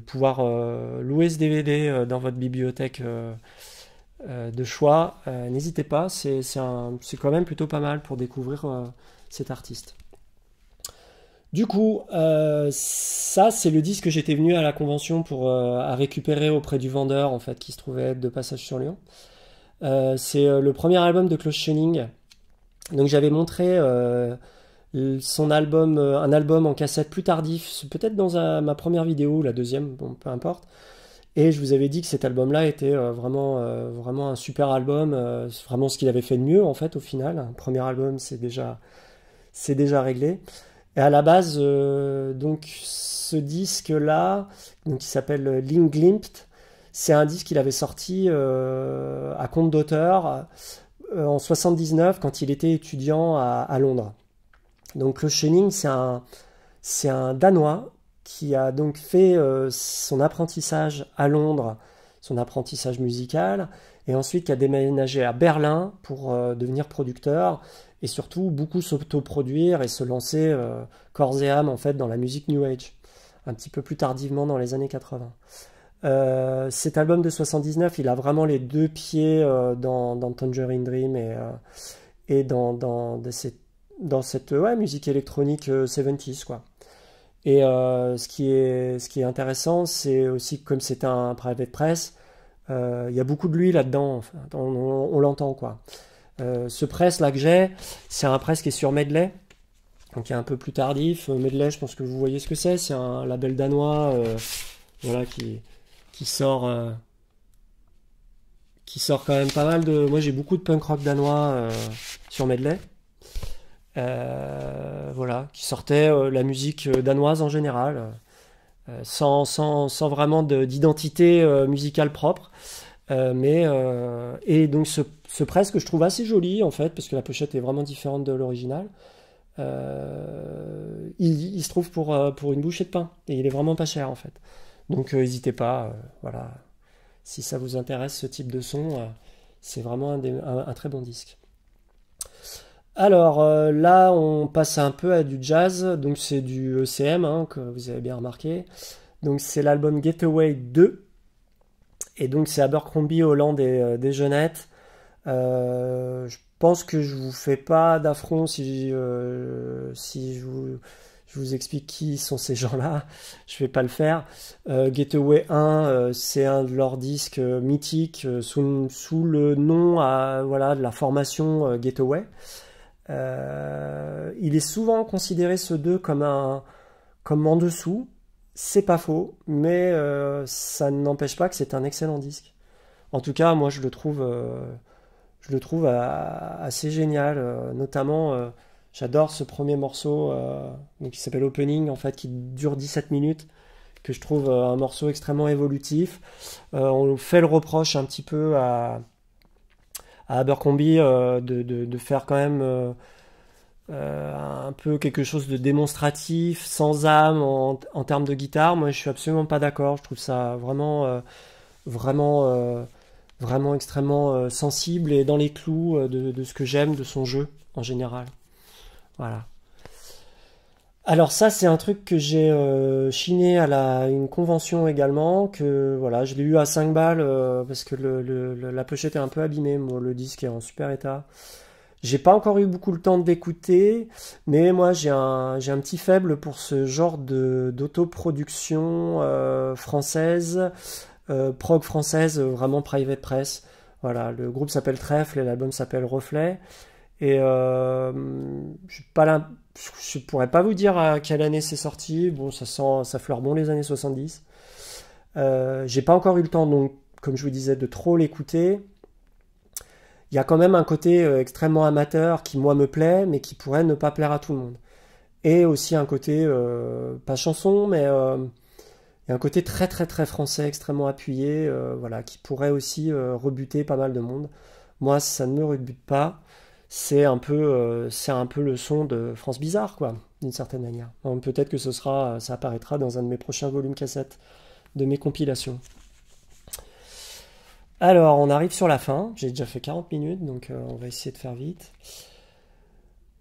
pouvoir louer ce DVD dans votre bibliothèque de choix, n'hésitez pas, c'est quand même plutôt pas mal pour découvrir cet artiste. Du coup, ça c'est le disque que j'étais venu à la convention pour à récupérer auprès du vendeur en fait qui se trouvait être de passage sur Lyon. C'est le premier album de Klaus Schöning. Donc j'avais montré son album, un album en cassette plus tardif, peut-être dans ma première vidéo ou la deuxième, bon peu importe. Et je vous avais dit que cet album-là était vraiment un super album, c'est vraiment ce qu'il avait fait de mieux en fait au final. Un premier album, c'est déjà réglé. Et à la base, donc ce disque-là, donc qui s'appelle Linglimped, c'est un disque qu'il avait sorti à compte d'auteur en 79 quand il était étudiant à Londres. Donc Klaus Schöning, c'est un Danois qui a donc fait son apprentissage à Londres, son apprentissage musical, et ensuite qui a déménagé à Berlin pour devenir producteur, et surtout beaucoup s'autoproduire et se lancer corps et âme en fait dans la musique New Age, un petit peu plus tardivement dans les années 80. Cet album de 79, il a vraiment les deux pieds dans Tangerine Dream et dans cette musique électronique 70s quoi. Et ce qui est intéressant, c'est aussi que comme c'est un private press, il y a beaucoup de lui là-dedans, enfin, on l'entend quoi. Ce press là que j'ai, c'est un press qui est sur Medley, donc qui est un peu plus tardif. Medley, je pense que vous voyez ce que c'est un label danois voilà, qui sort quand même pas mal de... Moi j'ai beaucoup de punk rock danois sur Medley. Voilà, qui sortait la musique danoise en général, sans vraiment d'identité musicale propre. Et donc ce press que je trouve assez joli en fait, parce que la pochette est vraiment différente de l'original, il se trouve pour une bouchée de pain, et il est vraiment pas cher en fait. Donc n'hésitez pas, voilà, si ça vous intéresse ce type de son, c'est vraiment un très bon disque. Alors là, on passe un peu à du jazz, donc c'est du ECM, hein, que vous avez bien remarqué. Donc c'est l'album Getaway 2, et donc c'est Abercrombie, Holland des Jeunettes. Je pense que je vous fais pas d'affront si je vous explique qui sont ces gens-là. Je vais pas le faire. Getaway 1, c'est un de leurs disques mythiques sous le nom voilà, de la formation Getaway. Il est souvent considéré ce 2 comme en dessous. C'est pas faux, mais ça n'empêche pas que c'est un excellent disque. En tout cas, moi je le trouve assez génial. Notamment, j'adore ce premier morceau donc, qui s'appelle Opening, en fait, qui dure 17 minutes, que je trouve un morceau extrêmement évolutif. On fait le reproche un petit peu à Abercrombie de faire quand même un peu quelque chose de démonstratif, sans âme en termes de guitare. Moi, je suis absolument pas d'accord. Je trouve ça vraiment extrêmement sensible et dans les clous de ce que j'aime de son jeu en général. Voilà. Alors ça, c'est un truc que j'ai chiné à une convention également, que voilà, je l'ai eu à 5 balles parce que la pochette est un peu abîmée, moi, le disque est en super état. J'ai pas encore eu beaucoup le temps d'écouter, mais moi j'ai un petit faible pour ce genre d'autoproduction française, prog française, vraiment private press. Voilà, le groupe s'appelle Trèfle et l'album s'appelle Reflet. Et je pourrais pas vous dire à quelle année c'est sorti. Bon, ça fleure bon les années 70. J'ai pas encore eu le temps, donc, comme je vous disais, de trop l'écouter. Il y a quand même un côté extrêmement amateur qui, moi, me plaît, mais qui pourrait ne pas plaire à tout le monde. Et aussi un côté, pas chanson, mais il y a un côté très très très français, extrêmement appuyé, voilà, qui pourrait aussi rebuter pas mal de monde. Moi, ça ne me rebute pas. C'est un peu le son de France Bizarre, quoi, d'une certaine manière. Donc, peut-être que ça apparaîtra dans un de mes prochains volumes cassettes de mes compilations. Alors, on arrive sur la fin. J'ai déjà fait 40 minutes, donc on va essayer de faire vite.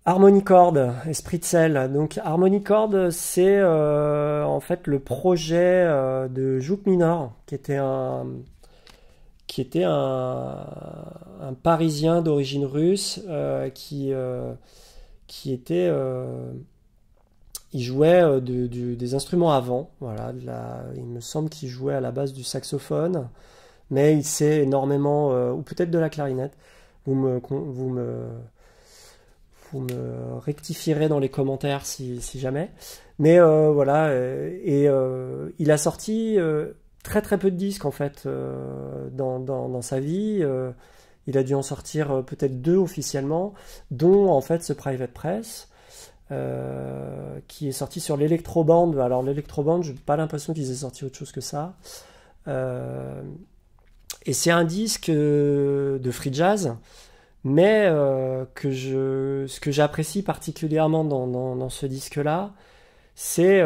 Harmonichord, Esprit de Sel. Donc, Harmonichord, c'est en fait le projet de Jouk Minor, qui qui était un Parisien d'origine russe qui était il jouait des instruments à vent, voilà, il me semble qu'il jouait à la base du saxophone, mais il sait énormément, ou peut-être de la clarinette. Vous me, vous me, vous me rectifierez dans les commentaires si jamais. Mais voilà, il a sorti très très peu de disques en fait dans sa vie. Il a dû en sortir peut-être 2 officiellement, dont en fait ce Private Press. Qui est sorti sur l'Electroband. Alors l'Electroband, j'ai pas l'impression qu'ils aient sorti autre chose que ça. Et c'est un disque de free jazz, mais ce que j'apprécie particulièrement dans ce disque-là, c'est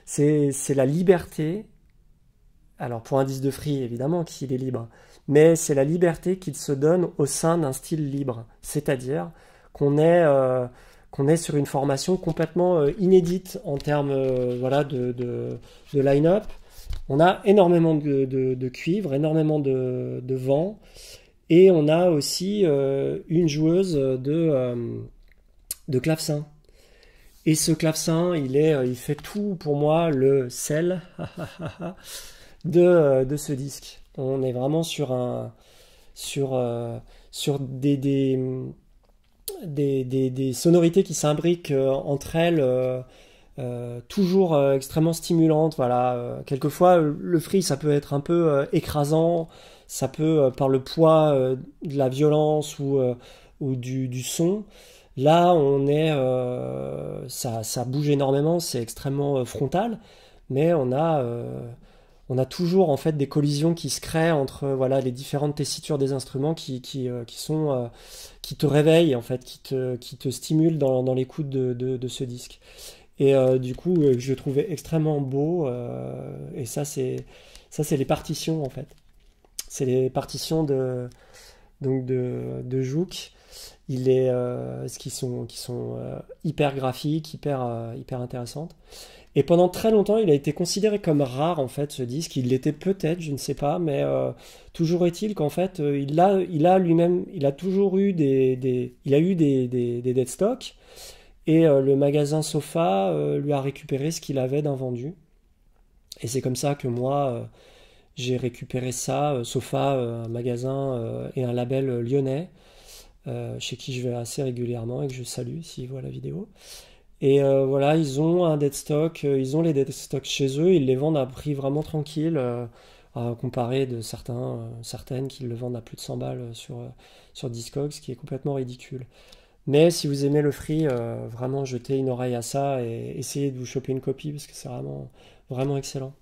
c'est la liberté. Alors pour un disque de free, évidemment qu'il est libre, mais c'est la liberté qu'il se donne au sein d'un style libre. C'est-à-dire qu'on est sur une formation complètement inédite en termes voilà, de line-up. On a énormément de cuivre, énormément de vent, et on a aussi une joueuse de clavecin. Et ce clavecin, il fait tout pour moi le sel de ce disque. On est vraiment sur des sonorités qui s'imbriquent entre elles, toujours extrêmement stimulantes. Voilà. Quelquefois, le free, ça peut être un peu écrasant, ça peut, par le poids de la violence ou du son. Là, ça bouge énormément, c'est extrêmement frontal, mais on a toujours en fait des collisions qui se créent entre voilà les différentes tessitures des instruments qui te réveillent en fait, qui te stimulent dans l'écoute de ce disque. Et du coup, je le trouvais extrêmement beau. Et ça, c'est les partitions en fait. C'est les partitions de Jouk. Qui sont hyper graphiques, hyper intéressantes. Et pendant très longtemps, il a été considéré comme rare en fait ce disque. Il l'était peut-être, je ne sais pas, mais toujours est-il qu'en fait, il a lui-même, il a toujours eu il a eu des dead stock, et le magasin Sofa lui a récupéré ce qu'il avait d'invendu. Et c'est comme ça que moi, j'ai récupéré ça. Sofa, un magasin et un label lyonnais, chez qui je vais assez régulièrement et que je salue s'ils voient la vidéo. Et voilà, ils ont un dead stock, ils ont les dead stock chez eux, ils les vendent à prix vraiment tranquille, à comparer de certaines qui le vendent à plus de 100 balles sur Discogs, ce qui est complètement ridicule. Mais si vous aimez le free, vraiment jetez une oreille à ça et essayez de vous choper une copie parce que c'est vraiment excellent.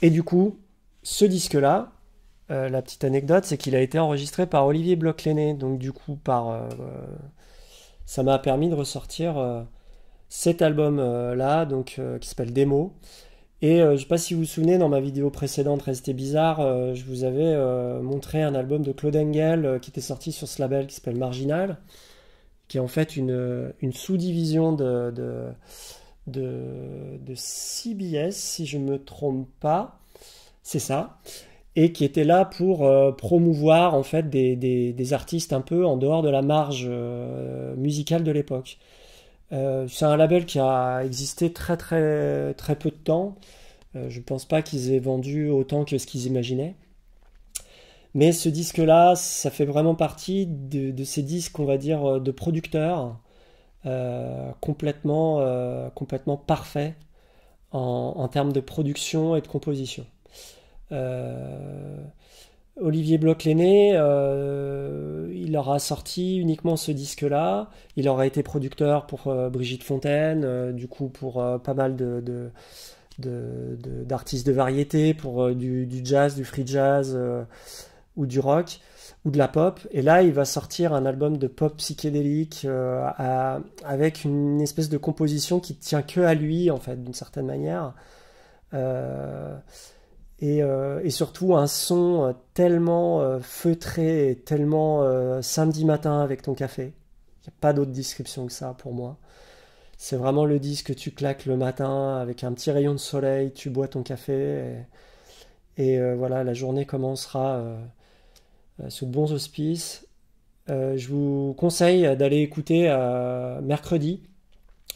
Et du coup, ce disque-là, la petite anecdote, c'est qu'il a été enregistré par Olivier Bloch-Lenné, donc du coup ça m'a permis de ressortir cet album-là, donc qui s'appelle Démo. Et je ne sais pas si vous vous souvenez, dans ma vidéo précédente, Restez Bizarre, je vous avais montré un album de Claude Engel qui était sorti sur ce label qui s'appelle Marginal, qui est en fait une sous-division de CBS, si je ne me trompe pas. C'est ça. Et qui était là pour promouvoir en fait des artistes un peu en dehors de la marge musicale de l'époque. C'est un label qui a existé très très très peu de temps. Je ne pense pas qu'ils aient vendu autant que ce qu'ils imaginaient. Mais ce disque-là, ça fait vraiment partie de ces disques, on va dire, de producteurs complètement parfaits en termes de production et de composition. Olivier Bloch-Lenné, il aura sorti uniquement ce disque-là. Il aura été producteur pour Brigitte Fontaine, du coup pour pas mal d'artistes de variété, pour du jazz, du free jazz ou du rock ou de la pop. Et là, il va sortir un album de pop psychédélique avec une espèce de composition qui tient que à lui, en fait, d'une certaine manière. Et surtout un son tellement feutré et tellement samedi matin avec ton café. Il n'y a pas d'autre description que ça pour moi. C'est vraiment le disque que tu claques le matin avec un petit rayon de soleil, tu bois ton café Et voilà, la journée commencera sous de bons auspices. Je vous conseille d'aller écouter Mercredi,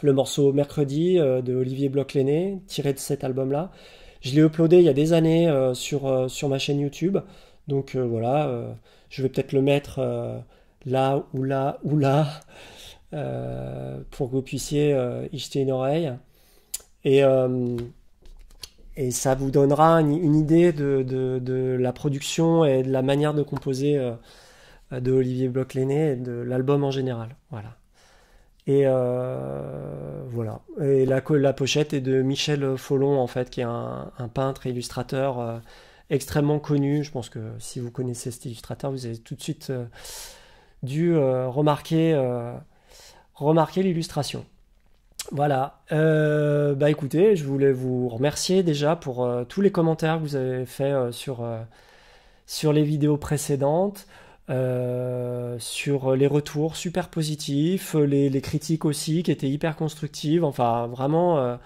le morceau Mercredi de Olivier Bloch-Lenné, tiré de cet album-là. Je l'ai uploadé il y a des années sur ma chaîne YouTube. Donc voilà, je vais peut-être le mettre là ou là ou là pour que vous puissiez y jeter une oreille. Et, euh, et ça vous donnera une idée de la production et de la manière de composer de Olivier Bloch-Lenné et de l'album en général. Voilà. Et voilà. Et la pochette est de Michel Follon, en fait, qui est un peintre et illustrateur extrêmement connu. Je pense que si vous connaissez cet illustrateur, vous avez tout de suite dû remarquer l'illustration. Voilà. Bah écoutez, je voulais vous remercier déjà pour tous les commentaires que vous avez faits sur les vidéos précédentes, sur les retours super positifs, les critiques aussi qui étaient hyper constructives. Enfin, vraiment,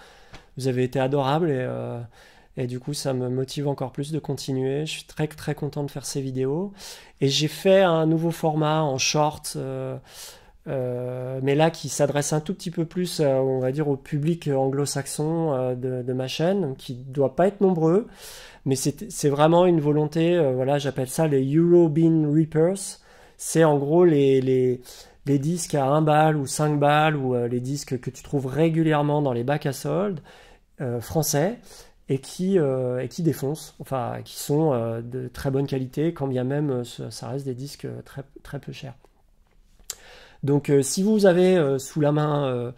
vous avez été adorables et du coup, ça me motive encore plus de continuer. Je suis très très content de faire ces vidéos. Et j'ai fait un nouveau format en short. Mais là qui s'adresse un tout petit peu plus, on va dire, au public anglo-saxon de ma chaîne, qui doit pas être nombreux, mais c'est vraiment une volonté, voilà, j'appelle ça les Euro Bean Reapers. C'est en gros les disques à 1 balle ou 5 balles, ou les disques que tu trouves régulièrement dans les bacs à soldes français, et qui défoncent, enfin, qui sont de très bonne qualité, quand bien même ça reste des disques très, très peu chers. Donc si vous avez sous la main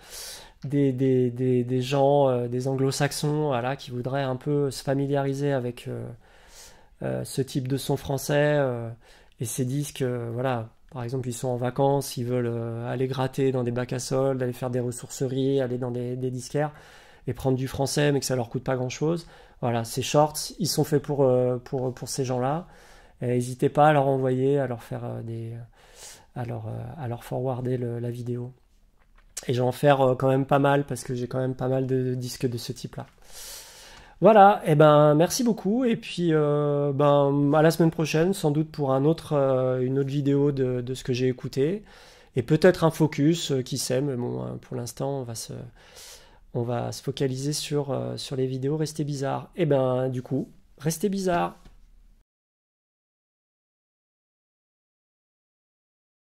des gens, des anglo-saxons, voilà, qui voudraient un peu se familiariser avec ce type de son français et ces disques, voilà, par exemple ils sont en vacances, ils veulent aller gratter dans des bacs à soldes, aller faire des ressourceries, aller dans des disquaires et prendre du français mais que ça leur coûte pas grand-chose. Voilà, ces shorts, ils sont faits pour ces gens-là. N'hésitez pas à leur envoyer, à leur faire à leur forwarder la vidéo. Et je vais en faire quand même pas mal parce que j'ai quand même pas mal de disques de ce type-là. Voilà, et ben merci beaucoup et puis ben à la semaine prochaine sans doute pour une autre vidéo de ce que j'ai écouté et peut-être un focus, qui sait, mais bon pour l'instant on va se focaliser sur les vidéos restez bizarres. Et ben du coup, restez bizarres.